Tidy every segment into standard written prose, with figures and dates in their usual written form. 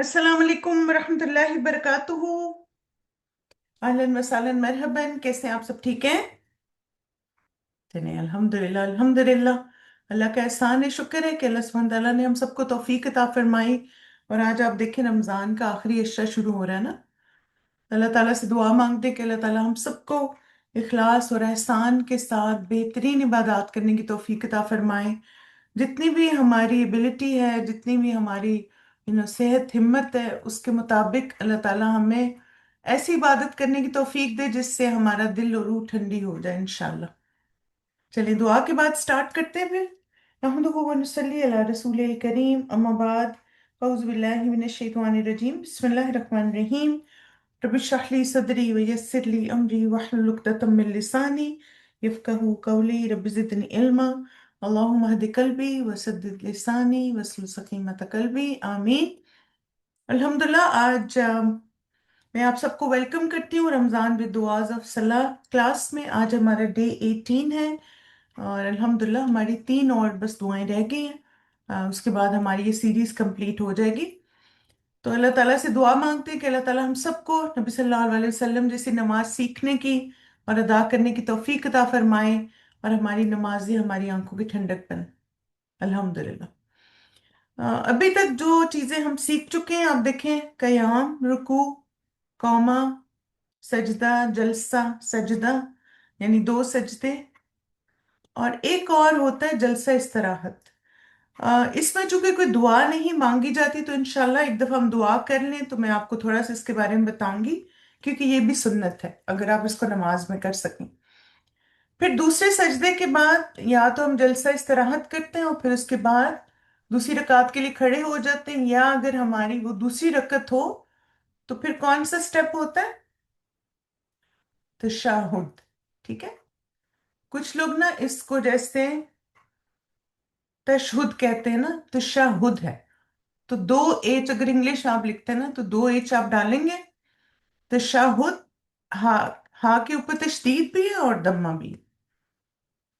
अस्सलाम वालेकुम रहमतुल्लाहि वबरकातुहू। अहलन वसहलन मरहबन। कैसे हैं आप? सब ठीक हैं? चलिए, अल्हम्दुलिल्लाह अल्हम्दुलिल्लाह। अल्लाह का एहसान है, शुक्र है कि अल्लाह सुब्हान तआला ने हम सबको तौफीक अता फरमाई। और आज आप देखें, रमज़ान का आखिरी हिस्सा शुरू हो रहा है ना। अल्लाह ताला से दुआ मांगते हैं कि अल्लाह ताला हम सबको इखलास और एहसान के साथ बेहतरीन इबादत करने की तौफीक अता फरमाए। जितनी भी हमारी एबिलिटी है, जितनी भी हमारी सेहत हिम्मत है, उसके मुताबिक अल्लाह ताला हमें ऐसी इबादत करने की तौफीक दे जिससे हमारा दिल और रूह ठंडी हो जाए इंशाल्लाह। चलिए, दुआ के बाद स्टार्ट करते हैं फिर। नहमदुहु व नुसल्ली अला रसूलिल करीम, अम्मा बाद, औज़ु बिल्लाहि मिनश शैतानिर रजीम, बिस्मिल्लाहिर रहमानिर रहीम। रब्बि इश्रह ली सदरी व यस्सिर ली अमरी वहलुल उक़दतम मिन लिसानी यफ़क़हू क़ौली। रब्बि ज़िदनी इल्मा। अल्लाहुम्मा हदि क़ल्बी व सद्दिद लिसानी वस्लुल सकीनत क़ल्बी। आमीन। अल्हम्दुलिल्लाह। आज मैं आप सबको वेलकम करती हूँ रमज़ान विद दुआज़ ऑफ सलाह क्लास में। आज हमारा डे 18 है और अल्हम्दुलिल्लाह हमारी 3 और बस दुआएं रह गई हैं। उसके बाद हमारी ये सीरीज कंप्लीट हो जाएगी। तो अल्लाह ताला से दुआ मांगते हैं कि अल्लाह ताला हम सबको नबी सल्लल्लाहु अलैहि वसल्लम जैसी नमाज सीखने की और अदा करने की तौफीक अता फरमाए और हमारी नमाजें हमारी आंखों की ठंडक बने। अल्हम्दुलिल्लाह। अभी तक जो चीजें हम सीख चुके हैं, आप देखें, कयाम, रुकू, कौमा, सजदा, जलसा, सजदा, यानी 2 सजदे, और एक और होता है जलसा इस्तराहत। इसमें चूंकि कोई दुआ नहीं मांगी जाती, तो इंशाल्लाह एक दफा हम दुआ कर लें तो मैं आपको थोड़ा सा इसके बारे में बताऊंगी, क्योंकि ये भी सुन्नत है अगर आप इसको नमाज में कर सकें। फिर दूसरे सजदे के बाद या तो हम जलसा इस्तराहत करते हैं और फिर उसके बाद दूसरी रकात के लिए खड़े हो जाते हैं, या अगर हमारी वो दूसरी रकत हो तो फिर कौन सा स्टेप होता है? तशहुद। ठीक है। कुछ लोग ना इसको जैसे तशहुद कहते हैं ना, तशहुद है। तो 2 एच अगर इंग्लिश आप लिखते हैं ना, तो 2 एच आप डालेंगे। तशहुद। हा, हा के ऊपर तशदीद भी है और दम्मा भी है।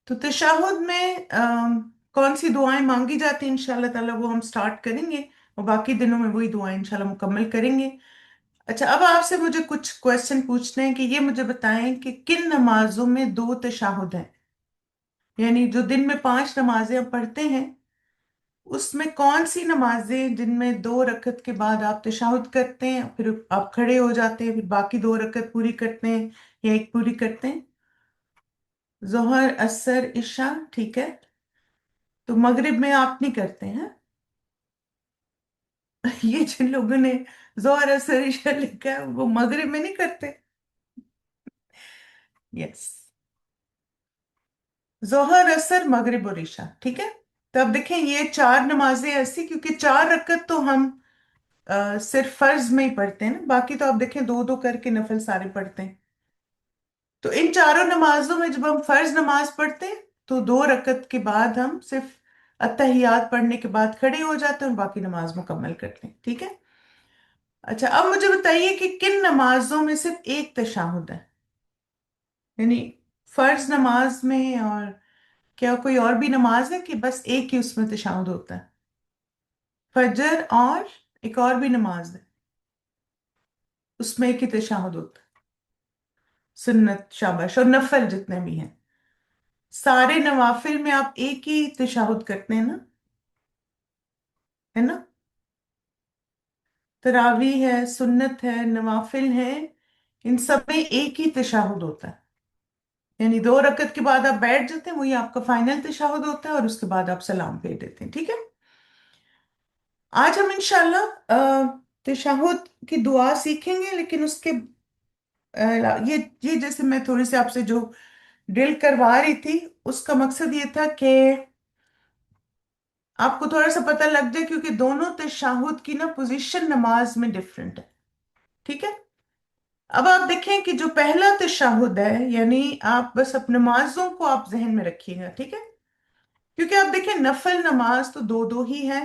तो तशहुद में कौन सी दुआएं मांगी जाती हैं, इंशाल्लाह ताला वो हम स्टार्ट करेंगे और बाकी दिनों में वही दुआएं इंशाल्लाह मुकम्मल करेंगे। अच्छा, अब आपसे मुझे कुछ क्वेश्चन पूछने हैं कि ये मुझे बताएं कि किन नमाजों में 2 तशहुद हैं। यानी जो दिन में 5 नमाजें आप पढ़ते हैं, उसमें कौन सी नमाजें जिनमें 2 रकत के बाद आप तशहुद करते हैं, फिर आप खड़े हो जाते हैं, फिर बाकी 2 रकत पूरी करते हैं या एक पूरी करते हैं? जोहर, असर, इशा। ठीक है। तो मगरिब में आप नहीं करते हैं? ये जिन लोगों ने जोहर, असर, इशा लिखा है वो मगरिब में नहीं करते। यस। जोहर, असर, मगरिब और इशा। ठीक है। तो अब देखें, ये 4 नमाजें ऐसी, क्योंकि 4 रकत तो हम सिर्फ फर्ज में ही पढ़ते हैं ना, बाकी तो आप देखें 2 2 करके नफल सारे पढ़ते हैं। तो इन चारों नमाजों में जब हम फर्ज नमाज पढ़ते हैं तो 2 रकत के बाद हम सिर्फ अत्तहियात पढ़ने के बाद खड़े हो जाते हैं और बाकी नमाज मुकम्मल करते हैं। ठीक है। अच्छा, अब मुझे बताइए कि किन नमाजों में सिर्फ एक तशहुद है? यानी फर्ज नमाज में, और क्या कोई और भी नमाज है कि बस एक ही उसमें तशहुद होता है? फजर और एक और भी नमाज है, उसमें एक ही तशहुद होता है। सुन्नत, शाबाश। और नफल जितने भी हैं, सारे नवाफिल में आप एक ही तशहुद करते हैं ना, है ना? तरावी है, सुन्नत है, नवाफिल है, इन सब में एक ही तशहुद होता है। यानी 2 रकत के बाद आप बैठ जाते हैं, वही आपका फाइनल तशहुद होता है और उसके बाद आप सलाम फेर देते हैं। ठीक है। आज हम इंशाल्लाह तशहुद की दुआ सीखेंगे, लेकिन उसके ये जैसे मैं थोड़ी सी आपसे जो ड्रिल करवा रही थी, उसका मकसद ये था कि आपको थोड़ा सा पता लग जाए, क्योंकि दोनों तशहुद की ना पोजीशन नमाज में डिफरेंट है। ठीक है। अब आप देखें कि जो पहला तशहुद है, यानी आप बस अपने नमाजों को आप जहन में रखिएगा। ठीक है। क्योंकि आप देखें, नफल नमाज तो 2 2 ही है,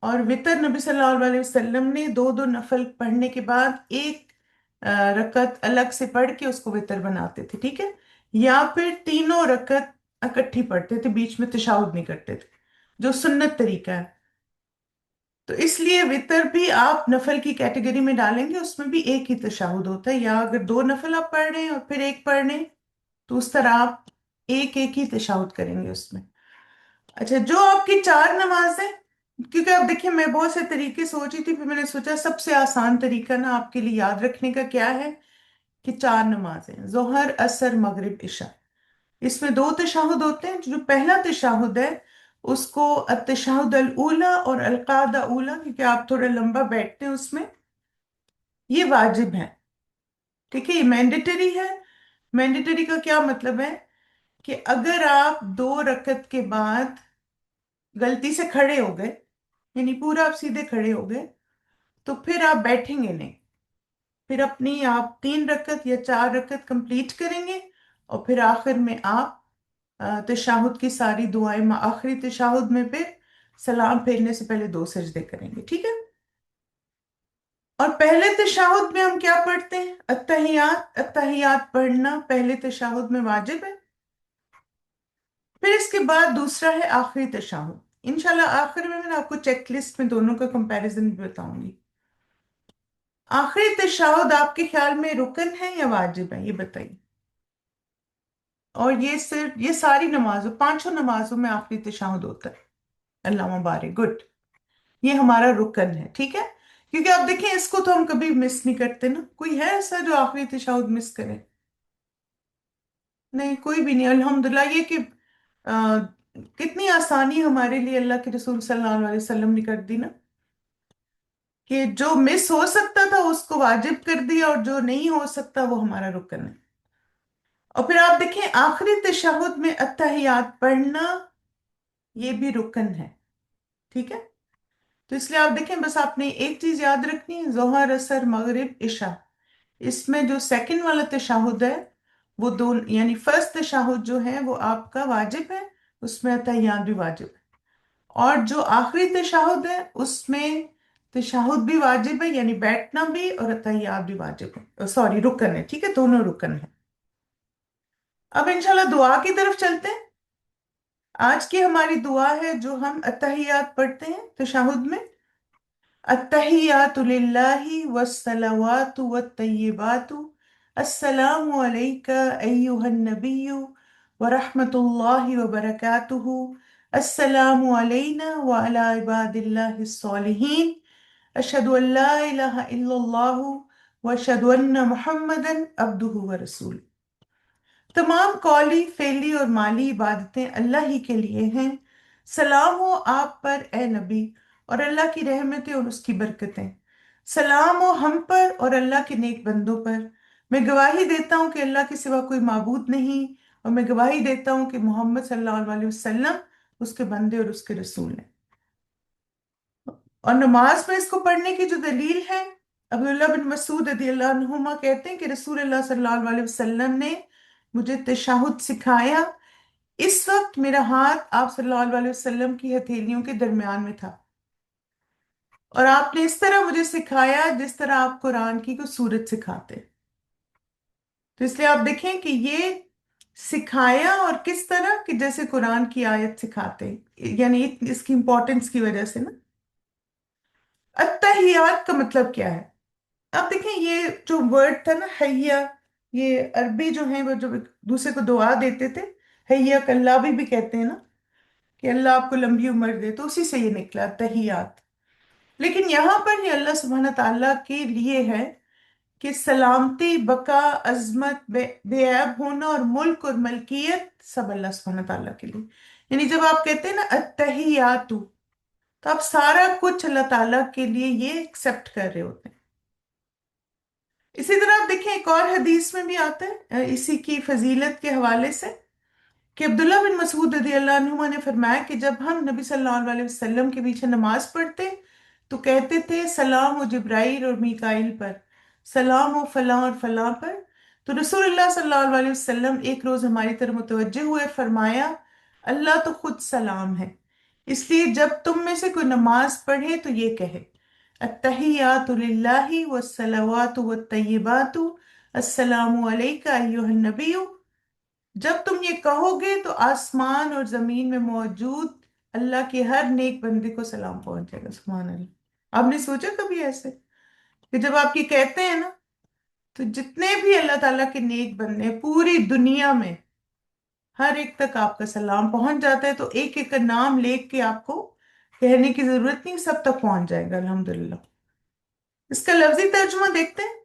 और वितर नबी सल्लल्लाहु अलैहि वसल्लम ने 2 2 नफल पढ़ने के बाद एक रकत अलग से पढ़ के उसको वितर बनाते थे। ठीक है। या फिर तीनों रकत इकट्ठी पढ़ते थे, बीच में तशहुद नहीं करते थे, जो सुन्नत तरीका है। تو اس لیے وطر بھی آپ نفل کی کیٹیگری میں ڈالیں گے، اس میں بھی ایک ہی تشہد ہوتا ہے، یا اگر دو نفل آپ پڑھ رہے ہیں اور پھر ایک پڑھ رہے ہیں تو اس طرح آپ ایک ایک ہی تشہد کریں گے اس میں۔ اچھا، جو آپ کی چار نمازیں، کیونکہ آپ دیکھیں میں بہت سے طریقے سوچی تھی، پھر میں نے سوچا سب سے آسان طریقہ نا آپ کے لیے یاد رکھنے کا کیا ہے، کہ چار نمازیں ظہر عصر مغرب عشاء، اس میں دو تشہد ہوتے ہیں۔ جو پہلا تشہد ہے اس کو التشہد الاولی اور القعدہ اولی، کیونکہ آپ تھوڑا لمبا بیٹھتے ہیں اس میں، یہ واجب ہے، ٹھیک ہے، یہ مینڈیٹری ہے۔ مینڈیٹری کا کیا مطلب ہے کہ اگر آپ دو رکعت کے بعد غلطی سے کھڑے ہو گئے، یعنی پورا آپ سیدھے کھڑے ہو گئے، تو پھر آپ بیٹھیں گے نہیں، پھر اپنی آپ 3 رکعت یا 4 رکعت کمپلیٹ کریں گے، اور پھر آخر میں آپ تشہد کی ساری دعائیں، آخری تشہد میں پھر سلام پھیرنے سے پہلے 2 سجدے کریں گے، ٹھیک ہے۔ اور پہلے تشہد میں ہم کیا پڑھتے ہیں؟ التحیات، التحیات پڑھنا پہلے تشہد میں واجب ہے۔ پھر اس کے بعد دوسرا ہے آخری تشہد، انشاءاللہ آخر میں آپ کو چیک لسٹ میں دونوں کا کمپیریزن بھی بتاؤں گی۔ آخری تشہد آپ کے خیال میں رکن ہے یا واجب ہے، یہ بتائیے۔ اور یہ صرف یہ ساری نمازوں، پانچوں نمازوں میں آخری تشہد ہوتا ہے، اللہ مبارک، گڈ، یہ ہمارا رکن ہے، ٹھیک ہے۔ کیونکہ آپ دیکھیں اس کو تو ہم کبھی مس نہیں کرتے نا، کوئی ہے ایسا جو آخری تشہد مس کرے؟ نہیں، کوئی بھی نہیں، الحمدللہ۔ یہ کہ آ، کتنی آسانی ہمارے لیے اللہ کے رسول صلی اللہ علیہ وسلم نے کر دی نا، کہ جو مس ہو سکتا تھا اس کو واجب کر دیا، اور جو نہیں ہو سکتا وہ ہمارا رکن ہے۔ اور پھر آپ دیکھیں آخری تشہد میں التحیات پڑھنا، یہ بھی رکن ہے، ٹھیک ہے۔ تو اس لیے آپ دیکھیں بس آپ نے ایک چیز یاد رکھنی ہے، ظہر عصر مغرب عشاء، اس میں جو سیکنڈ والا تشہد ہے وہ دو، یعنی فرسٹ تشہد جو ہے وہ آپ کا واجب ہے، اس میں تحیات بھی واجب ہے۔ اور جو آخری تشہد ہے اس میں تشہد بھی واجب ہے، یعنی بیٹھنا بھی، اور تحیات بھی واجب ہے، سوری رکن ہے، ٹھیک ہے، دونوں رکن ہیں۔ اب انشاءاللہ دعا کی طرف چلتے ہیں۔ آج کی ہماری دعا ہے جو ہم التحیات پڑھتے ہیں تشہد میں، التحیات للہ والصلوات والطیبات، السلام علیک ایہا النبی ورحمۃ اللہ وبرکاتہ، السلام علینا وعلی عباد اللہ الصالحین، اشہد ان لا الہ الا اللہ واشہد ان محمدا عبدہ ورسولہ۔ تمام قولی، فعلی اور مالی عبادتیں اللہ ہی کے لیے ہیں۔ سلام ہو آپ پر اے نبی، اور اللہ کی رحمتیں اور اس کی برکتیں۔ سلام ہو ہم پر اور اللہ کے نیک بندوں پر۔ میں گواہی دیتا ہوں کہ اللہ کے سوا کوئی معبود نہیں، اور میں گواہی دیتا ہوں کہ محمد صلی اللہ علیہ وسلم اس کے بندے اور اس کے رسول ہیں۔ اور نماز میں اس کو پڑھنے کی جو دلیل ہے، عبداللہ بن مسعود رضی اللہ عنہما کہتے ہیں کہ رسول اللہ صلی اللہ علیہ وسلم نے مجھے تشہد سکھایا، اس وقت میرا ہاتھ آپ صلی اللہ علیہ وسلم کی ہتھیلیوں کے درمیان میں تھا، اور آپ نے اس طرح مجھے سکھایا جس طرح آپ قرآن کی کوئی سورت سکھاتے۔ تو اس لیے آپ دیکھیں کہ یہ سکھایا، اور کس طرح کہ جیسے قرآن کی آیت سکھاتے، یعنی اس کی امپورٹنس کی وجہ سے نا۔ التحیات کا مطلب کیا ہے؟ اب دیکھیں یہ جو ورڈ تھا نا حیا، یہ عربی جو ہیں وہ جو ایک دوسرے کو دعا دیتے تھے، حیا کلہ بھی کہتے ہیں نا، کہ اللہ آپ کو لمبی عمر دے، تو اسی سے یہ نکلا تحیات۔ لیکن یہاں پر یہ اللہ سبحانہ تعالیٰ کے لیے ہے کہ سلامتی، بقا، عظمت، بے عیب ہونا اور ملک اور ملکیت سب اللہ سبحانہ تعالیٰ کے لیے، یعنی جب آپ کہتے ہیں نا التحیات، تو آپ سارا کچھ اللہ تعالیٰ کے لیے یہ ایکسپٹ کر رہے ہوتے ہیں۔ اسی طرح آپ دیکھیں ایک اور حدیث میں بھی آتا ہے اسی کی فضیلت کے حوالے سے، کہ عبداللہ بن مسعود رضی اللہ عنہما نے فرمایا کہ جب ہم نبی صلی اللہ علیہ وسلم کے پیچھے نماز پڑھتے تو کہتے تھے سلام و جبرائیل اور میکائیل پر، سلام و فلاں اور فلاں پر۔ تو رسول اللہ صلی اللہ علیہ وسلم ایک روز ہماری طرف متوجہ ہوئے، فرمایا اللہ تو خود سلام ہے، اس لیے جب تم میں سے کوئی نماز پڑھے تو یہ کہے التحیات للہ والصلوات والطیبات، السلام علیک ایہا النبی۔ جب تم یہ کہو گے تو آسمان اور زمین میں موجود اللہ کے ہر نیک بندے کو سلام پہنچے گا، سبحان اللہ۔ आपने सोचा कभी ऐसे कि जब आप ये कहते हैं ना, तो जितने भी अल्लाह ताला के नेक बंदे हैं पूरी दुनिया में, हर एक तक आपका सलाम पहुंच जाता है। तो एक एक का नाम लेके के आपको कहने की जरूरत नहीं, सब तक पहुंच जाएगा अल्हम्दुलिल्लाह। इसका लफ्जी तर्जुमा देखते हैं।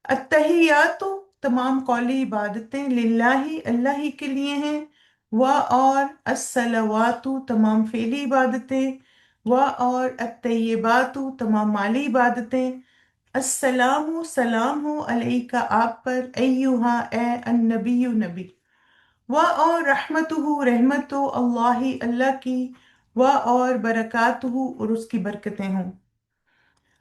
अत्तहियातो, तमाम कौली इबादतें, लिल्लाही, अल्लाह ही के लिए हैं। व और अस्सलावातु, तमाम फेली इबादतें। व और अत्तय्यिबातु, तमाम माली इबादतें। अस्सलामु, सलाम हो, अलैका, आप पर, अय्युहा, ए अन्नबियु, नबी। व और रहमतुहु, रहमत हो, अल्लाही, अल्लाह की। व और बरकातुहु, और उसकी बरकतें हों।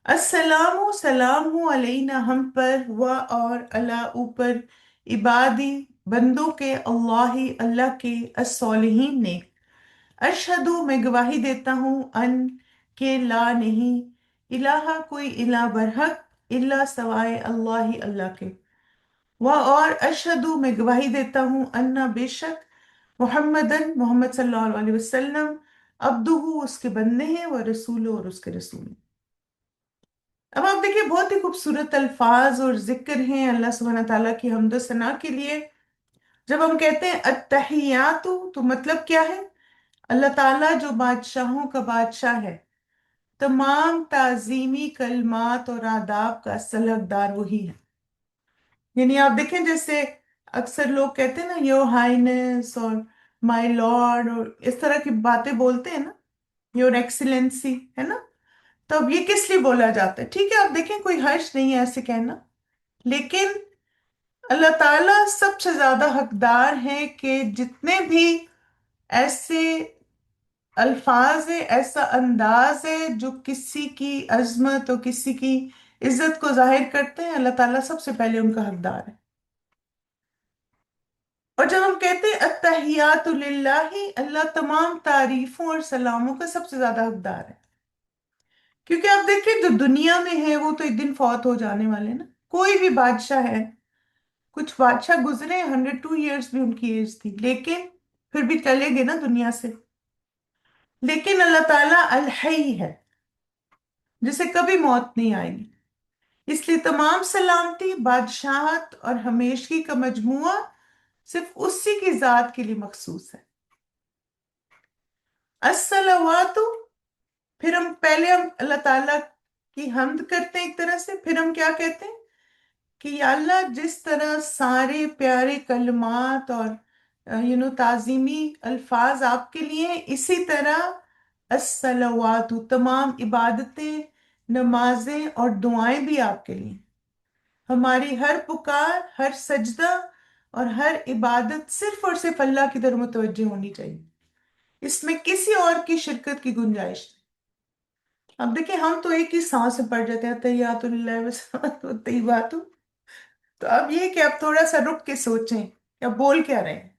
अस्सलामु, सलाम हो, अलैना, हम पर। व और अला, ऊपर। इबादी, बंदों के, अल्लाही, अल्लाह के। अस्सॉलिहीन, नेक। अशहदु, मैं गवाही देता हूँ, अन, के, ला, नहीं। इलाहा, कोई इला बरहक, इल्ला, सवाए अल्लाह ही, अल्लाह के। वह और अशहदु, मैं गवाही देता हूँ, अन्ना, बेशक। मोहम्मदन, मोहम्मद सल्लल्लाहु अलैहि वसल्लम। अब्दुहु, उसके बंदे हैं, व रसूलु, और उसके रसूल हैं। अब आप देखिए, बहुत ही खूबसूरत अल्फाज और जिक्र हैं अल्लाह सुब्हानहू तआला की हम्दो सना के लिए। जब हम कहते हैं अत्तहियातु, तो मतलब क्या है? अल्लाह ताला जो बादशाहों का बादशाह है, तमाम ताजीमी कलमात और आदाब का असल हकदार वही है। यानी आप देखें, जैसे अक्सर लोग कहते हैं ना, योर हाइनेस और माय लॉर्ड, और इस तरह की बातें बोलते हैं ना, योर एक्सीलेंसी, है ना। तो अब ये किस लिए बोला जाता है? ठीक है, आप देखें, कोई हर्ज नहीं है ऐसे कहना, लेकिन अल्लाह ताला सबसे ज्यादा हकदार है कि जितने भी ऐसे अल्फाज है, ऐसा अंदाज है जो किसी की अजमत और किसी की इज्जत को जाहिर करते हैं, अल्लाह ताला सबसे पहले उनका हकदार है। और जब हम कहते हैं अत्तहियातु लिल्लाही, अल्लाह तमाम तारीफों और सलामों का सबसे ज्यादा हकदार है। क्योंकि आप देखिए, जो दुनिया में है वो तो एक दिन फौत हो जाने वाले हैं ना। कोई भी बादशाह है, कुछ बादशाह गुजरे, 102 ईयर्स भी उनकी एज थी, लेकिन फिर भी चले गए ना दुनिया से। लेकिन अल्लाह ताला अल हई है, जिसे कभी मौत नहीं आएगी। इसलिए तमाम सलामती, बादशाहत और हमेशगी का मजमुआ सिर्फ उसी की जात के लिए मखसूस है। अस्सलावातु, फिर हम पहले हम अल्लाह ताला की हम्द करते हैं एक तरह से, फिर हम क्या कहते हैं कि या अल्लाह, जिस तरह सारे प्यारे कलमात और ताजीमी अल्फाज आपके लिए हैं, इसी तरह अस्सलावातु, तमाम इबादतें, नमाजें और दुआएं भी आपके लिए। हमारी हर पुकार, हर सजदा और हर इबादत सिर्फ और सिर्फ अल्लाह की तरफ मुतवज्जे होनी चाहिए। इसमें किसी और की शिरकत की गुंजाइश नहीं। अब देखिए, हम तो एक ही सांस में पड़ जाते हैं, तहियातुल्लाह व सलातो तय्यबातु। तो अब ये कि आप थोड़ा सा रुक के सोचें या बोल क्या रहे हैं।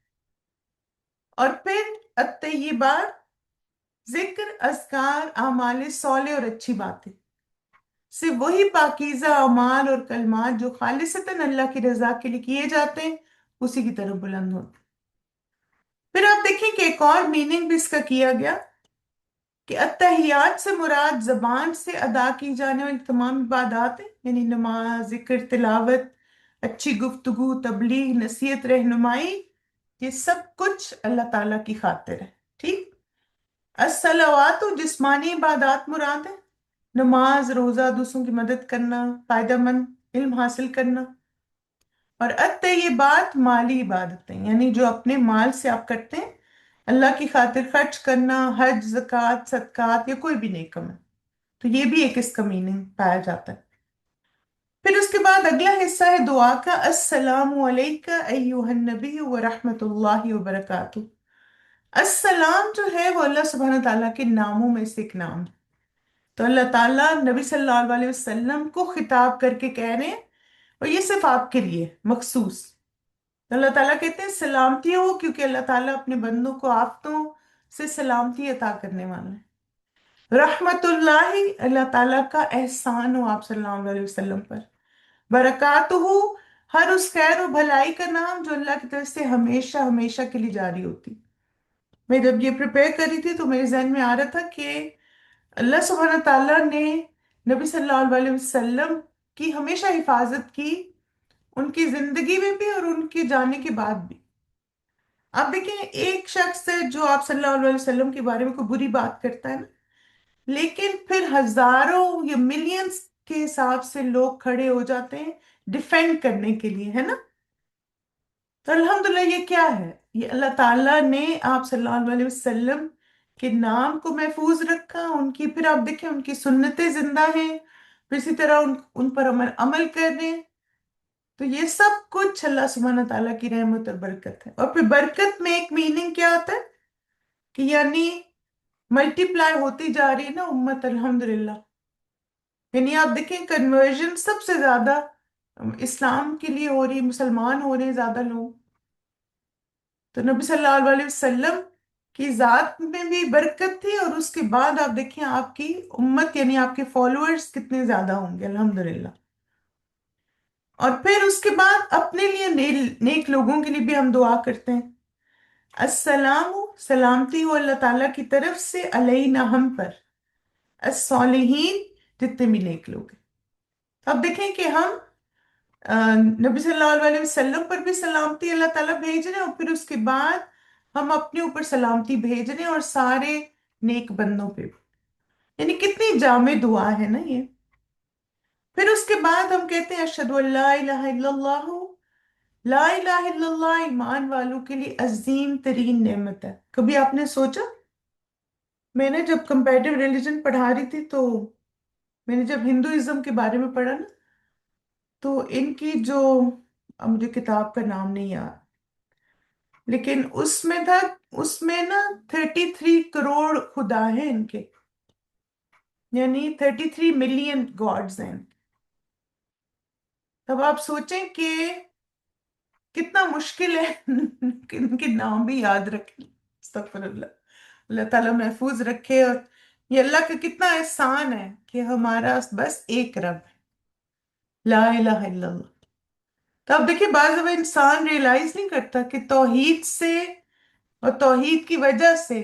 और फिर अत्तय्यिबात, जिक्र, अज़कार, आमाल सौले और अच्छी बातें, सिर्फ वही पाकीज़ा अमाल और कलमात जो खालिसतन अल्लाह की रजा के लिए किए जाते हैं, उसी की तरफ बुलंद होते हैं। फिर आप देखें कि एक और मीनिंग भी इसका किया गया कि अत्तहियात से मुराद जबान से अदा की जाने वाली तमाम इबादत है, यानी नमाज, जिक्र, तिलावत, अच्छी गुफ्तगू, तबलीग, नसीहत, रहनुमाई, ये सब कुछ अल्लाह ताला की खातिर है। ठीक। अस्सलावात, जिस्मानी इबादत मुराद है, नमाज, रोजा, दूसरों की मदद करना, फायदेमंद इल्म हासिल करना। और अत्तय्यिबात, माली इबादतें, यानी जो अपने माल से आप करते हैं, अल्लाह की खातिर खर्च करना, हज, ज़कात, सदकात या कोई भी नेक अमल। तो ये भी एक इसका मीनिंग पाया जाता है। फिर उसके बाद अगला हिस्सा है दुआ का, अस्सलामु अलैका अय्युहन नबी व रहमतुल्लाहि व बरकातुहू। अस्सलाम जो है वो अल्लाह सुब्हानहू तआला के नामों में से एक नाम है। तो अल्लाह ताला नबी सल्लल्लाहु अलैहि वसल्लम को खिताब करके कह रहे हैं, और ये सिर्फ आपके लिए मखसूस। तो अल्लाह ताला कहते हैं सलामती हो, क्योंकि अल्लाह ताला अपने बंदों को आफतों से सलामती अता करने वाला है। रहमतुल्लाहि, अल्लाह ताला का एहसान हो आप सल्लल्लाहु अलैहि वसल्लम पर। बरकातुहू, हर उस खैर और भलाई का नाम जो अल्लाह की तरफ से हमेशा हमेशा के लिए जारी होती। मैं जब ये प्रिपेयर कर रही थी तो मेरे जहन में आ रहा था कि اللہ سبحانہ تعالیٰ نے نبی صلی اللہ علیہ وسلم کی ہمیشہ حفاظت کی، ان کی زندگی میں بھی اور ان کے جانے کے بعد بھی۔ آپ دیکھیں ایک شخص ہے جو آپ صلی اللہ علیہ وسلم کے بارے میں کوئی بری بات کرتا ہے نا، لیکن پھر ہزاروں یا ملینز کے حساب سے لوگ کھڑے ہو جاتے ہیں ڈیفینڈ کرنے کے لیے، ہے نا؟ تو الحمدللہ یہ کیا ہے؟ یہ اللہ تعالیٰ نے آپ صلی اللہ علیہ وسلم کے نام کو محفوظ رکھا، ان کی پھر آپ دیکھیں ان کی سنتیں زندہ ہیں، پھر اسی طرح ان پر عمل کر رہے ہیں۔ تو یہ سب کچھ اللہ سبحانہ تعالیٰ کی رحمت اور برکت ہے۔ اور پھر برکت میں ایک میننگ کیا آتا ہے کہ یعنی ملٹی پلائی ہوتی جا رہی ہے نا امت، الحمدللہ۔ یعنی آپ دیکھیں کنورژن سب سے زیادہ اسلام کے لیے ہو رہی، مسلمان ہو رہے ہیں زیادہ لوگ۔ تو نبی صلی اللہ علیہ وسلم کی ذات میں بھی برکت تھی، اور اس کے بعد آپ دیکھیں آپ کی امت یعنی آپ کے فالوورز کتنے زیادہ ہوں گے، الحمدللہ۔ اور پھر اس کے بعد اپنے لیے نیک لوگوں کے لیے بھی ہم دعا کرتے ہیں، السلام، سلامتی ہو اللہ تعالیٰ کی طرف سے، علینا ہم پر، الصالحین، جتنے بھی نیک لوگ ہیں۔ اب دیکھیں کہ ہم نبی صلی اللہ علیہ وسلم پر بھی سلامتی اللہ تعالیٰ بھیج رہے ہیں، اور پھر اس کے بعد ہم اپنے اوپر سلامتی بھیج رہے ہیں اور سارے نیک بندوں پہ بھی۔ یعنی کتنی جامع دعا ہے نا یہ۔ پھر اس کے بعد ہم کہتے ہیں اشہد ان لا الہ الا اللہ، لا الہ الا اللہ ایمان والوں کے لیے عظیم ترین نعمت ہے۔ کبھی آپ نے سوچا، میں نے جب کمپیریٹیو ریلیجن پڑھا رہی تھی تو میں نے جب ہندوازم کے بارے میں پڑھا نا، تو ان کی جو، اب مجھے کتاب کا نام نہیں یاد، لیکن اس میں تھا، اس میں نا 33 کروڑ خدا ہیں ان کے، یعنی 33 ملین گاڈز ہیں۔ تب آپ سوچیں کہ کتنا مشکل ہے کہ ان کے نام بھی یاد رکھیں۔ استغفر اللہ، اللہ تعالیٰ محفوظ رکھے۔ اور یہ اللہ کا کتنا احسان ہے کہ ہمارا بس ایک رب ہے، لا الہ الا اللہ۔ تو اب دیکھیں بعض دفعہ انسان ریئلائز نہیں کرتا کہ توحید سے اور توحید کی وجہ سے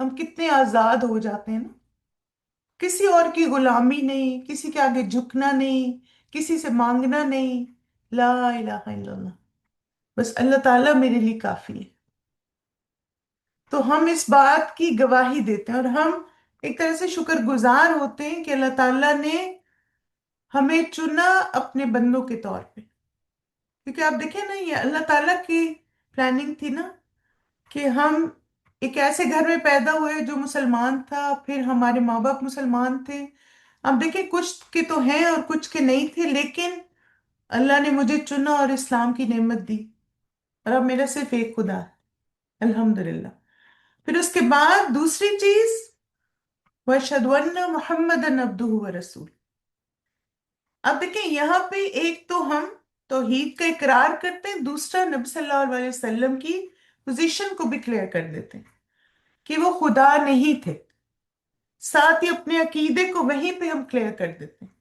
ہم کتنے آزاد ہو جاتے ہیں نا۔ کسی اور کی غلامی نہیں، کسی کے آگے جھکنا نہیں، کسی سے مانگنا نہیں، لا الہ الا اللہ، بس اللہ تعالیٰ میرے لیے کافی ہے۔ تو ہم اس بات کی گواہی دیتے ہیں، اور ہم ایک طرح سے شکر گزار ہوتے ہیں کہ اللہ تعالیٰ نے ہمیں چنا اپنے بندوں کے طور پہ۔ کیونکہ آپ دیکھیں نا، یہ اللہ تعالیٰ کی پلاننگ تھی نا کہ ہم ایک ایسے گھر میں پیدا ہوئے جو مسلمان تھا، پھر ہمارے ماں باپ مسلمان تھے۔ اب دیکھیں کچھ کے تو ہیں اور کچھ کے نہیں تھے، لیکن اللہ نے مجھے چنا اور اسلام کی نعمت دی، اور اب میرا صرف ایک خدا ہے، الحمدللہ۔ پھر اس کے بعد دوسری چیز، وَأَشْهَدُ أَنَّ مُحَمَّدًا عَبْدُهُ وَرَسُولُهُ۔ اب دیکھیں یہاں پہ ایک تو ہم توحید کا اقرار کرتے ہیں، دوسرا نبی صلی اللہ علیہ وسلم کی پوزیشن کو بھی کلیئر کر دیتے ہیں کہ وہ خدا نہیں تھے، ساتھ ہی اپنے عقیدے کو وہیں پہ ہم کلیئر کر دیتے ہیں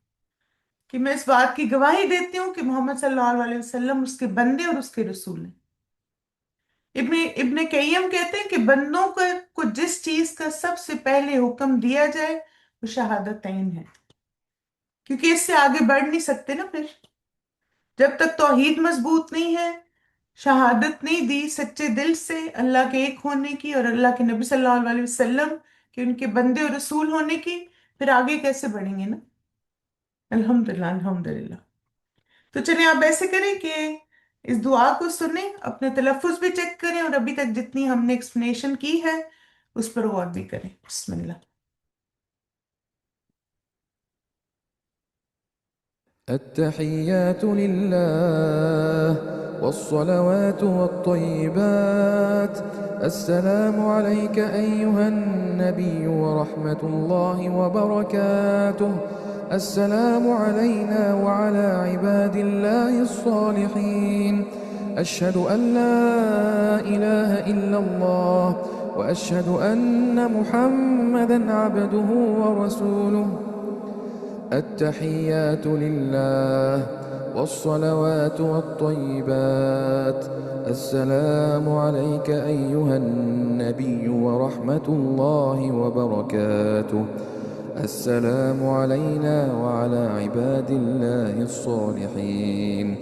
کہ میں اس بات کی گواہی دیتی ہوں کہ محمد صلی اللہ علیہ وسلم اس کے بندے اور اس کے رسول ہیں۔ ابن قیم کہتے ہیں کہ بندوں کو جس چیز کا سب سے پہلے حکم دیا جائے وہ شہادتین ہے، کیونکہ اس سے آگے بڑھ نہیں سکتے نا۔ پھر جب تک توحید مضبوط نہیں ہے، شہادت نہیں دی سچے دل سے اللہ کے ایک ہونے کی اور اللہ کے نبی صلی اللہ علیہ وسلم کہ ان کے بندے اور رسول ہونے کی، پھر آگے کیسے بڑھیں گے نا؟ الحمدللہ، الحمدللہ۔ تو چلیں آپ ایسے کریں کہ اس دعا کو سنیں، اپنے تلفظ بھی چیک کریں، اور ابھی تک جتنی ہم نے ایکسپلینیشن کی ہے اس پر غور بھی کریں۔ بسم اللہ۔ التحيات لله والصلوات والطيبات. السلام عليك أيها النبي ورحمة الله وبركاته. السلام علينا وعلى عباد الله الصالحين. أشهد أن لا إله إلا الله وأشهد أن محمدًا عبده ورسوله. التحيات لله والصلوات والطيبات. السلام عليك أيها النبي ورحمة الله وبركاته. السلام علينا وعلى عباد الله الصالحين.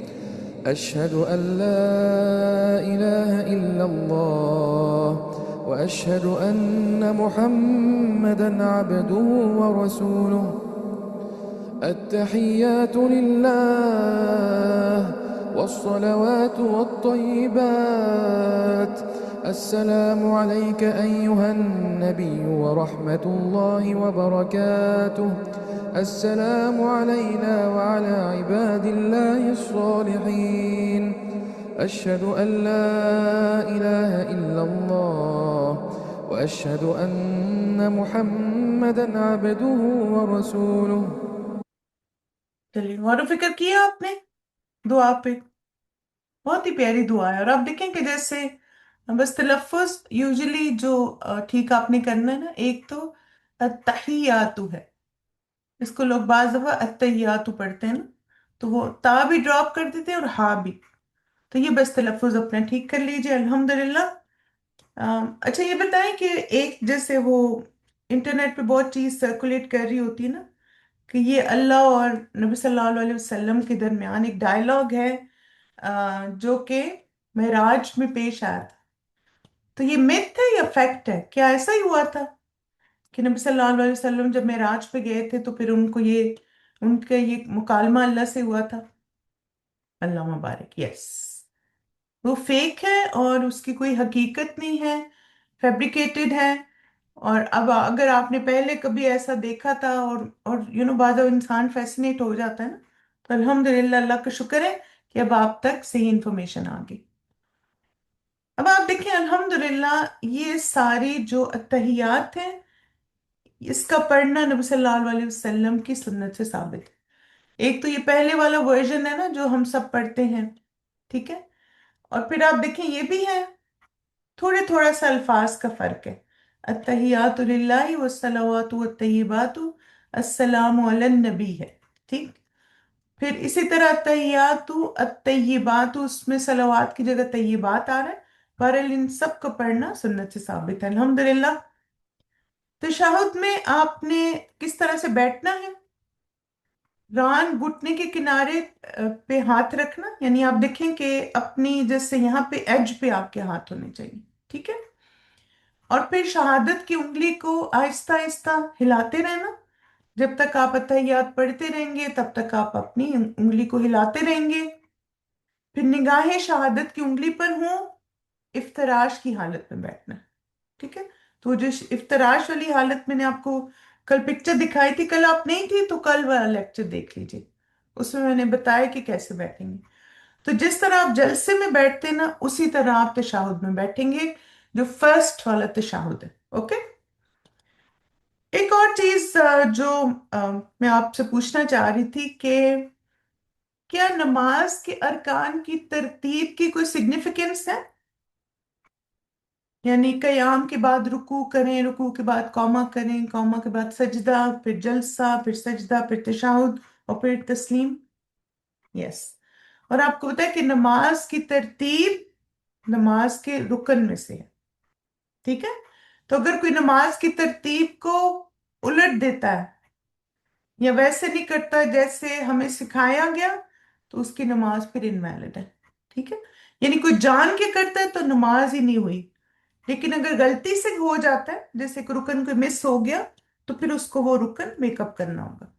أشهد أن لا إله إلا الله وأشهد أن محمدًا عبده ورسوله. التحيات لله والصلوات والطيبات. السلام عليك أيها النبي ورحمة الله وبركاته. السلام علينا وعلى عباد الله الصالحين. أشهد أن لا إله إلا الله وأشهد أن محمدًا عبده ورسوله. चलिए, गौर फिक्र किया आपने दुआ पे? बहुत ही प्यारी दुआ है। और आप देखें कि जैसे बस तलफ़ुज़ यूजुअली जो ठीक आपने करना है ना, एक तो अत्तहियातु है, इसको लोग बाज़ दफ़ा अत्तहियातु पढ़ते हैं ना, तो वो ता भी ड्रॉप कर देते हैं और हा भी। तो ये बस तलफ़ुज़ अपना ठीक कर लीजिए, अल्हम्दुलिल्लाह। अच्छा, ये बताएं कि एक जैसे वो इंटरनेट पे बहुत चीज़ सर्कुलेट कर रही होती है ना, कि ये अल्लाह और नबी सल्लल्लाहु अलैहि वसल्लम के दरमियान एक डायलॉग है, जो कि मेराज में पेश आया था। तो ये मिथ है या फैक्ट है? क्या ऐसा ही हुआ था कि नबी सल्लल्लाहु अलैहि वसल्लम जब मेराज पे गए थे तो फिर उनको ये उनका ये मुकालमा अल्लाह से हुआ था? अल्लाह मुबारक, यस। वो फेक है और उसकी कोई हकीकत नहीं है, फैब्रिकेटेड है। और अब अगर आपने पहले कभी ऐसा देखा था और बाज़ इंसान फैसिनेट हो जाता है ना, तो अल्हम्दुलिल्लाह, अल्लाह का शुक्र है कि अब आप तक सही इंफॉर्मेशन आ गई। अब आप देखें, अल्हम्दुलिल्लाह, ये सारी जो अत्तहियात हैं, इसका पढ़ना नबी सल्लल्लाहु अलैहि वसल्लम की सुन्नत से साबित है। एक तो ये पहले वाला वर्जन है ना जो हम सब पढ़ते हैं, ठीक है। और फिर आप देखें, ये भी है, थोड़े थोड़ा सा अल्फाज का फर्क है। अत्तहियातु लिल्लाहि वस्सलावातु वत्तय्यिबातु अस्सलामु अलन नबी है, ठीक। फिर इसी तरह अत्तहियातु अत्तय्यिबातु, उसमें सलावात की जगह तय्यिबात आ रहा है। बहरहाल इन सब को पढ़ना सुन्नत से साबित है, अल्हम्दुलिल्लाह। तशहुद में आपने किस तरह से बैठना है? रान घुटने के किनारे पे हाथ रखना, यानी आप देखें कि अपनी जैसे यहाँ पे एज पे आपके हाथ होने चाहिए, ठीक है। और फिर शहादत की उंगली को आहिस्ता आहिस्ता हिलाते रहना। जब तक आप अत्तहियात पढ़ते रहेंगे तब तक आप अपनी उंगली को हिलाते रहेंगे। फिर निगाहें शहादत की उंगली पर हों, इफ्तराश की हालत में बैठना, ठीक है। तो जो इफ्तराश वाली हालत मैंने आपको कल पिक्चर दिखाई थी, कल आप नहीं थी तो कल वाला लेक्चर देख लीजिए, उसमें मैंने बताया कि कैसे बैठेंगे। तो जिस तरह आप जलसे में बैठते हैं ना, उसी तरह आप तशहुद में बैठेंगे, जो फर्स्ट वाला तशहुद है, ओके। एक और चीज जो मैं आपसे पूछना चाह रही थी कि क्या नमाज के अरकान की तरतीब की कोई सिग्निफिकेंस है? यानी कयाम के बाद रुकू करें, रुकू के बाद कौमा करें, कौमा के बाद सजदा, फिर जलसा, फिर सजदा, फिर तशहुद और फिर तस्लीम। यस। और आपको पता है कि नमाज की तरतीब नमाज के रुकन में से है, ठीक है। तो अगर कोई नमाज की तरतीब को उलट देता है या वैसे नहीं करता जैसे हमें सिखाया गया, तो उसकी नमाज फिर इनवैलिड है, ठीक है। यानी कोई जान के करता है तो नमाज ही नहीं हुई। लेकिन अगर गलती से हो जाता है, जैसे कि रुकन कोई मिस हो गया, तो फिर उसको वो रुकन मेकअप करना होगा।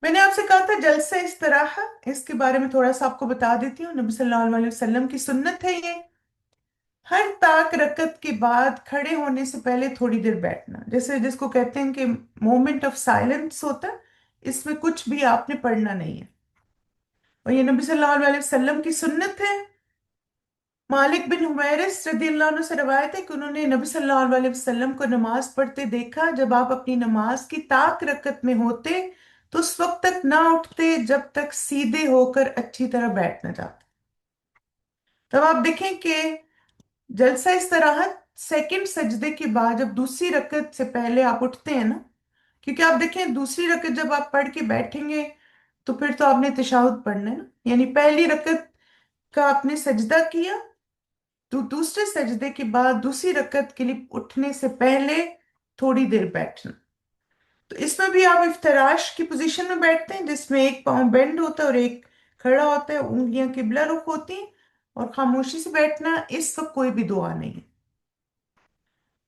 मैंने आपसे कहा था जलसा इस्तराहा, इसके बारे में थोड़ा सा आपको बता देती हूँ। नबी सल्लल्लाहु अलैहि वसल्लम की सुन्नत है ये, हर ताक रकत के बाद खड़े होने से पहले थोड़ी देर बैठना, जैसे जिसको कहते हैं कि मोमेंट ऑफ साइलेंस होता है, इसमें कुछ भी आपने पढ़ना नहीं है। और ये नबी सल्लल्लाहु अलैहि वसल्लम की सुन्नत है। मालिक बिन हुवैरिस रदियल्लाहु अन्हु से रवायत है कि उन्होंने नबी सल्लल्लाहु अलैहि वसल्लम को नमाज पढ़ते देखा। जब आप अपनी नमाज की ताक रकत में होते तो उस वक्त तक ना उठते जब तक सीधे होकर अच्छी तरह बैठ न जाते। तब आप देखें कि जलसा इस्तराहत सेकंड सजदे के बाद, जब दूसरी रकत से पहले आप उठते हैं ना, क्योंकि आप देखें दूसरी रकत जब आप पढ़ के बैठेंगे तो फिर तो आपने तशहुद पढ़ना है ना, यानी पहली रकत का आपने सजदा किया, तो दूसरे सजदे के बाद दूसरी रकत के लिए उठने से पहले थोड़ी देर बैठना। तो इसमें भी आप इफ्तराश की पोजीशन में बैठते हैं, जिसमें एक पाँव बेंड होता है और एक खड़ा होता है, उंगलियां किबला रुख होती हैं, और खामोशी से बैठना। इस वक्त कोई भी दुआ नहीं है।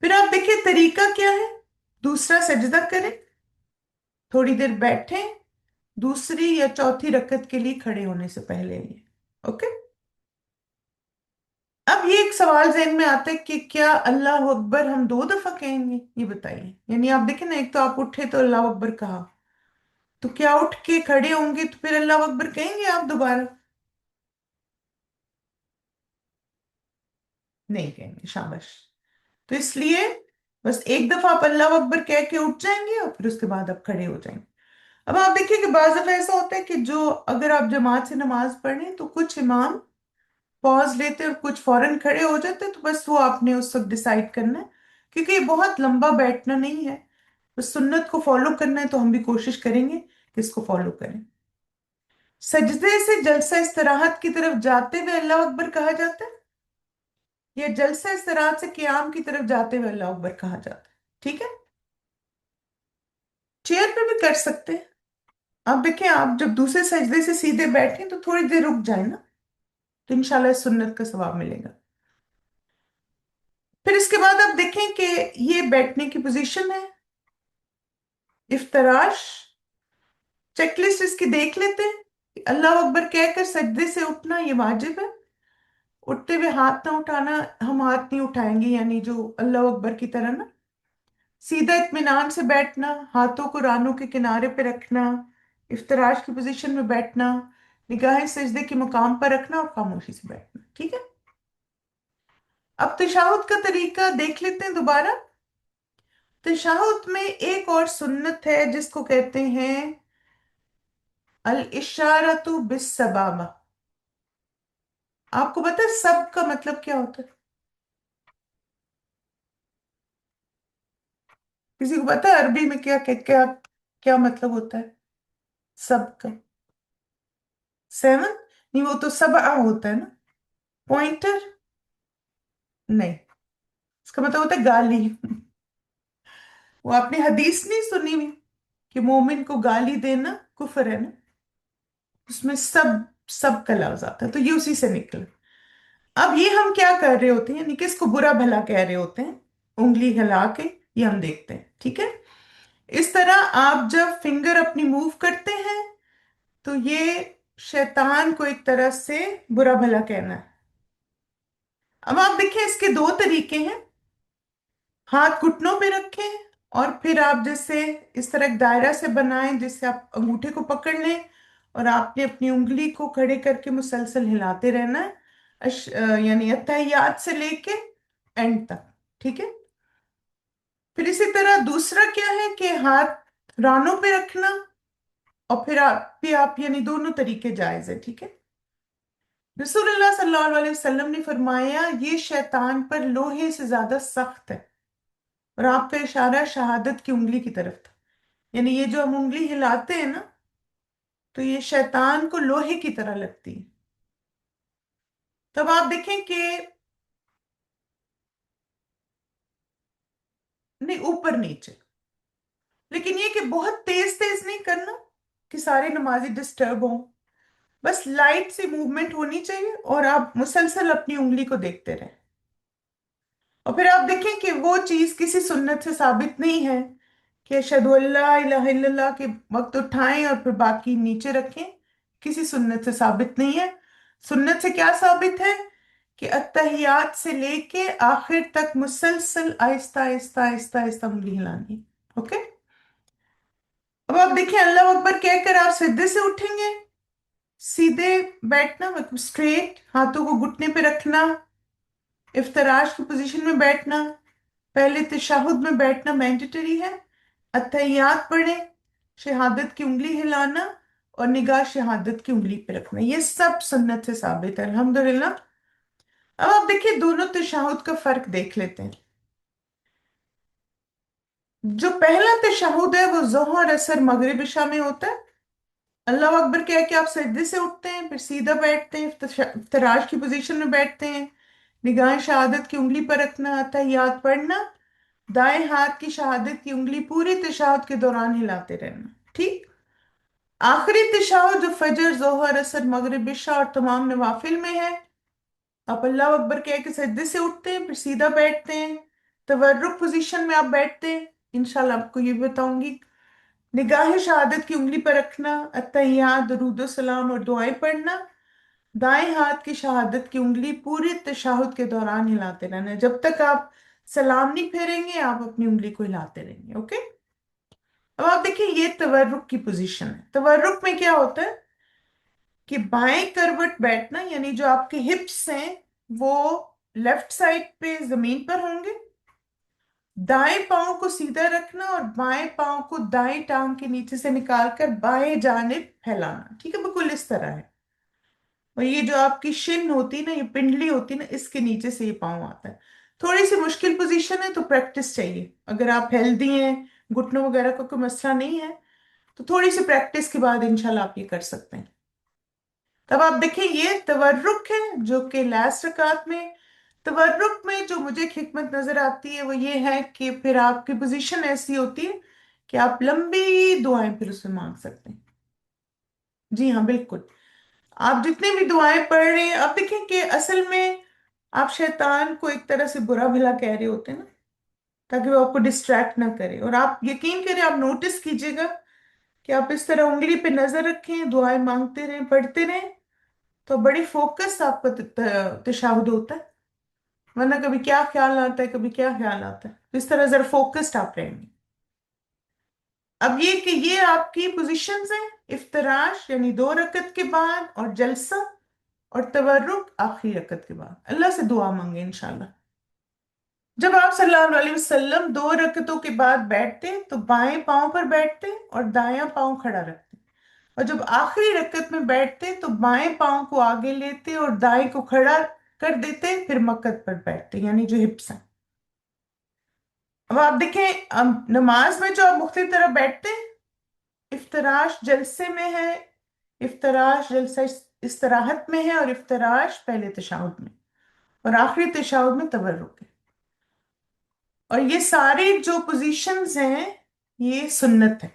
फिर आप देखिए तरीका क्या है। दूसरा सजदा करें, थोड़ी देर बैठें, दूसरी या चौथी रकत के लिए खड़े होने से पहले ये। ओके। अब ये एक सवाल जहन में आता है कि क्या अल्लाह अकबर हम 2 दफा कहेंगे, ये बताइए। यानी आप देखें ना, एक तो आप उठे तो अल्लाह अकबर कहा, तो क्या उठ के खड़े होंगे तो फिर अल्लाह अकबर कहेंगे आप दोबारा? नहीं कहेंगे, शाबाश। तो इसलिए बस एक दफा आप अल्लाह अकबर कह के उठ जाएंगे और फिर उसके बाद आप खड़े हो जाएंगे। अब आप देखिए कि बाज़ दफा ऐसा होता है कि जो अगर आप जमात से नमाज पढ़ें तो कुछ इमाम पॉज लेते और कुछ फौरन खड़े हो जाते, तो बस वो आपने उस वक्त डिसाइड करना है, क्योंकि ये बहुत लंबा बैठना नहीं है, बस सुन्नत को फॉलो करना है। तो हम भी कोशिश करेंगे कि इसको फॉलो करें। सजदे से जलसा इस्तराहत की तरफ जाते हुए अल्लाह अकबर कहा जाता है, या जलसा इस्तराहत से क़याम की तरफ जाते हुए अल्लाह अकबर कहा जाता है? ठीक है। चेयर पे भी कर सकते हैं। आप देखें, आप जब दूसरे सजदे से सीधे बैठें तो थोड़ी देर रुक जाए ना, तो इंशाल्लाह इस सुन्नत का सवाब मिलेगा। फिर इसके बाद आप देखें कि ये बैठने की पोजीशन है। इफ्तराश, चेकलिस्ट इसकी देख लेते हैं। अल्लाह अकबर कहकर सजदे से उठना ये वाजिब है। उठते हुए हाथ ना उठाना, हम हाथ नहीं उठाएंगे, यानी जो अल्लाह अकबर की तरह ना। सीधा इत्मीनान से बैठना, हाथों को रानों के किनारे पे रखना, इफ्तराश की पोजीशन में बैठना, निगाहें सजदे के मुकाम पर रखना और खामोशी से बैठना। ठीक है। अब तशहुद का तरीका देख लेते हैं दोबारा। तशहुद में एक और सुन्नत है जिसको कहते हैं अल इशारतु बिस सबाबा। आपको पता है सब का मतलब क्या होता है? किसी को पता है अरबी में क्या क्या क्या, क्या मतलब होता है सब का? 7? नहीं, वो तो सबआ होता है ना, पॉइंटर। नहीं, इसका मतलब होता है गाली। वो आपने हदीस नहीं सुनी हुई कि मोमिन को गाली देना कुफर है ना? उसमें सब, सब का लफ्ज आता है, तो ये उसी से निकला। अब ये हम क्या कर रहे होते हैं, यानी कि इसको बुरा भला कह रहे होते हैं, उंगली हिला के, ये हम देखते हैं। ठीक है। इस तरह आप जब फिंगर अपनी मूव करते हैं तो ये शैतान को एक तरह से बुरा भला कहना है। अब आप देखें इसके 2 तरीके हैं। हाथ घुटनों पे रखें और फिर आप जैसे इस तरह एक दायरा से बनाएं जिससे आप अंगूठे को पकड़ लें, और आपने अपनी उंगली को खड़े करके मुसलसल हिलाते रहना है, यानी अत्तहियात से लेके एंड तक। ठीक है। फिर इसी तरह दूसरा क्या है कि हाथ रानों पे रखना, और फिर आप यानी दोनों तरीके जायज है। ठीक है। रसूलुल्लाह सल्लल्लाहु अलैहि वसल्लम ने फरमाया ये शैतान पर लोहे से ज्यादा सख्त है, और आपका इशारा शहादत की उंगली की तरफ था। यानी ये जो हम उंगली हिलाते हैं ना, तो ये शैतान को लोहे की तरह लगती है। तब आप देखें कि नहीं, ऊपर नीचे, लेकिन ये कि बहुत तेज तेज नहीं करना कि सारे नमाजी डिस्टर्ब हों। बस लाइट सी मूवमेंट होनी चाहिए और आप मुसलसल अपनी उंगली को देखते रहें। और फिर आप देखें कि वो चीज किसी सुन्नत से साबित नहीं है कि अशहदु अल्ला इलाहा इल्लल्लाह के वक्त उठाएं और फिर बाकी नीचे रखें। किसी सुन्नत से साबित नहीं है। सुन्नत से क्या साबित है कि अत्तहियात से लेके आखिर तक मुसलसल आहिस्ता आहिस्ता आहिस्ता आहिस्ता उंगली हिलानी है। ओके। अब आप देखिए अल्लाह अकबर कहकर आप सिद्धे से उठेंगे, सीधे बैठना मतलब स्ट्रेट, हाथों को घुटने पे रखना, इफ्तराश की पोजीशन में बैठना, पहले तशहुद में बैठना मैंडेटरी है, अत्तहियात पढ़े, शहादत की उंगली हिलाना और निगाह शहादत की उंगली पे रखना, ये सब सुन्नत से साबित है अल्हम्दुलिल्लाह। अब आप देखिए दोनों तशहुद का फर्क देख लेते हैं। जो पहला तशहुद है वो जोहर असर मगरिब इशा में होता है। अल्लाह अकबर कह के आप सजदे से उठते हैं, फिर सीधा बैठते हैं, इफ्तराश की पोजीशन में बैठते हैं, निगाह शहादत की उंगली पर रखना, अत्तहियात पढ़ना, दाएं हाथ की शहादत की उंगली पूरी तशahhud के दौरान हिलाते रहना, ठीक। आखिरी तशahhud जो फजर, जोहर, असर, मगरिब, इशा और तमाम नवाफिल में है, आप अल्लाह अकबर कह के सजदे से उठते हैं, फिर सीधा बैठते हैं, तवर्रुक पोजीशन में आप बैठते हैं। इंशाल्लाह आपको ये भी बताऊंगी। निगाह शहादत की उंगली पर रखना, अत्तहियात, दुरूद सलाम और दुआएं पढ़ना। दाएं हाथ की शहादत की उंगली पूरी तशahhud के दौरान हिलाते रहना, जब तक आप सलाम नहीं फेरेंगे आप अपनी उंगली को हिलाते रहेंगे, ओके। अब आप देखिए ये तवर्रुक की पोजीशन है। तवर्रुक में क्या होता है कि बाएं करवट बैठना, यानी जो आपके हिप्स हैं वो लेफ्ट साइड पे जमीन पर होंगे, दाएं पांव को सीधा रखना और बाएं पांव को दाएं टांग के नीचे से निकालकर बाएं जानिब फैलाना, ठीक है, बिल्कुल इस तरह है। और ये जो आपकी शिन होती है ना, ये पिंडली होती है ना, इसके नीचे से ये पाँव आता है। थोड़ी सी मुश्किल पोजीशन है तो प्रैक्टिस चाहिए। अगर आप हेल्दी हैं, घुटनों वगैरह का कोई मसला नहीं है, तो थोड़ी सी प्रैक्टिस के बाद इंशाल्लाह आप ये कर सकते हैं। तब आप देखें ये तवर्रुक है जो कि लास्ट रकात में। तवर्रुक में जो मुझे एक हिकमत नजर आती है वो ये है कि फिर आपकी पोजीशन ऐसी होती है कि आप लंबी दुआएं फिर उसमें मांग सकते हैं। जी हाँ, बिल्कुल। आप जितने भी दुआएं पढ़ रहे हैं, आप देखें कि असल में आप शैतान को एक तरह से बुरा भला कह रहे होते हैं ना, ताकि वो आपको डिस्ट्रैक्ट ना करे। और आप यकीन करें, आप नोटिस कीजिएगा कि आप इस तरह उंगली पे नजर रखें, दुआएं मांगते रहें, पढ़ते रहें, तो बड़ी फोकस आपका तशाहुद होता है। वरना कभी क्या ख्याल आता है, कभी क्या ख्याल आता है, तो इस तरह जरा फोकस्ड आप रहेंगे। अब ये कि ये आपकी पोजीशंस हैं, इफ्तराश यानी 2 रकत के बाद, और जलसा और तवर्रुक आखिरी रकत के बाद। अल्लाह से दुआ मांगे इंशाल्लाह। जब आप सल्लल्लाहु अलैहि वसल्लम 2 रकतों के बाद बैठते हैं तो बाएं पांव पर बैठते हैं और दायां पांव खड़ा रखते हैं। और जब आखिरी रकत में बैठते हैं तो बाएं पांव को आगे लेते और दाएं को खड़ा कर देते, फिर मक्कत पर बैठते, यानी जो हिप्स हैं। अब आप देखें, अब नमाज में जो आप मुख्तलिफ तरह बैठते हैं, इफ्तराश जलसे में है, इफ्तराश जलसा इस्तराहत में है, और इफ्तराश पहले तशahhud में, और आखिरी तशahhud में तवर्रुक है। और ये सारे जो पोजीशंस हैं ये सुन्नत है।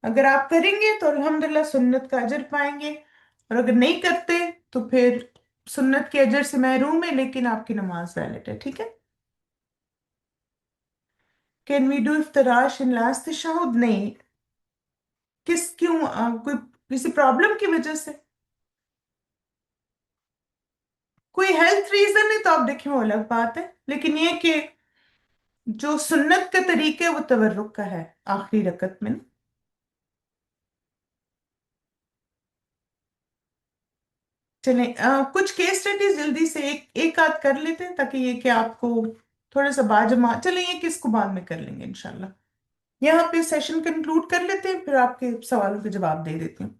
अगर आप करेंगे तो अल्हम्दुलिल्लाह सुन्नत का अजर पाएंगे, और अगर नहीं करते तो फिर सुन्नत के अजर से महरूम है, लेकिन आपकी नमाज वैलिड है, ठीक है। कैन वी डू इफ्तराश इन लास्ट तशahhud? नहीं। क्यों, कोई किसी प्रॉब्लम की वजह से, कोई हेल्थ रीजन है तो आप देखें वो अलग बात है, लेकिन ये कि जो सुन्नत का तरीका है वो तवर्रुक का है आखिरी रकत में ना। चलें, कुछ केस स्टडीज जल्दी से एक एक आध कर लेते हैं, ताकि ये कि आपको थोड़ा सा बाजमा, चलें ये किसको बाद में कर लेंगे इंशाल्लाह। यहाँ पे सेशन कंक्लूड कर लेते हैं, फिर आपके सवालों के जवाब दे देती हूँ।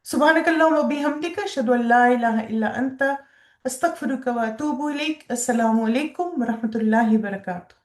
सुब्हानक अल्लाहुम्मा व बिहम्दिका अशहदु अल्ला इलाहा इल्ला अंता अस्तगफिरुका व अतूबु इलैक। अस्सलामु अलैकुम व रहमतुल्लाहि व बरकातुहू।